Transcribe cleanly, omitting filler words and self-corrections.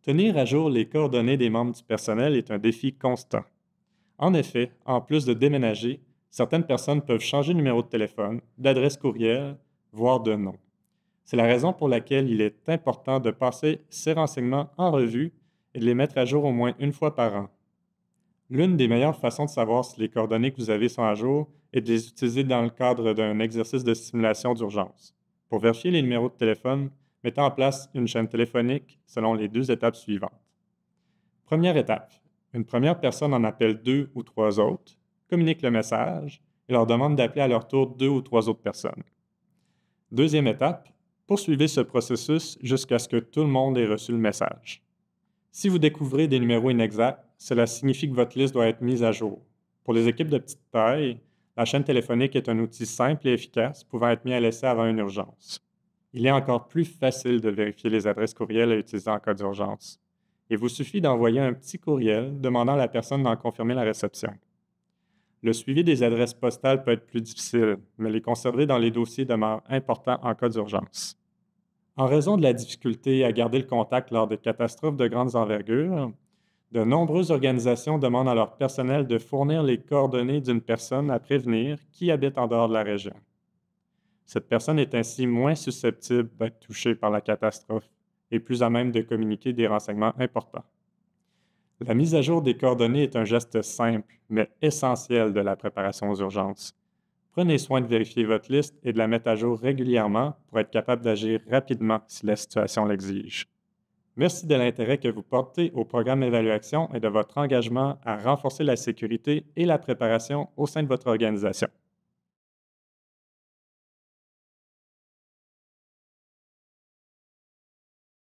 Tenir à jour les coordonnées des membres du personnel est un défi constant. En effet, en plus de déménager, certaines personnes peuvent changer de numéro de téléphone, d'adresse courriel, voire de nom. C'est la raison pour laquelle il est important de passer ces renseignements en revue et de les mettre à jour au moins une fois par an. L'une des meilleures façons de savoir si les coordonnées que vous avez sont à jour est de les utiliser dans le cadre d'un exercice de simulation d'urgence. Pour vérifier les numéros de téléphone, mettez en place une chaîne téléphonique selon les deux étapes suivantes. Première étape, une première personne en appelle deux ou trois autres, communique le message et leur demande d'appeler à leur tour deux ou trois autres personnes. Deuxième étape, poursuivez ce processus jusqu'à ce que tout le monde ait reçu le message. Si vous découvrez des numéros inexacts, cela signifie que votre liste doit être mise à jour. Pour les équipes de petite taille, la chaîne téléphonique est un outil simple et efficace pouvant être mis à l'essai avant une urgence. Il est encore plus facile de vérifier les adresses courriels à utiliser en cas d'urgence. Il vous suffit d'envoyer un petit courriel demandant à la personne d'en confirmer la réception. Le suivi des adresses postales peut être plus difficile, mais les conserver dans les dossiers demeure important en cas d'urgence. En raison de la difficulté à garder le contact lors des catastrophes de grandes envergures, de nombreuses organisations demandent à leur personnel de fournir les coordonnées d'une personne à prévenir qui habite en dehors de la région. Cette personne est ainsi moins susceptible d'être touchée par la catastrophe et plus à même de communiquer des renseignements importants. La mise à jour des coordonnées est un geste simple, mais essentiel de la préparation aux urgences. Prenez soin de vérifier votre liste et de la mettre à jour régulièrement pour être capable d'agir rapidement si la situation l'exige. Merci de l'intérêt que vous portez au programme Évaluation et de votre engagement à renforcer la sécurité et la préparation au sein de votre organisation.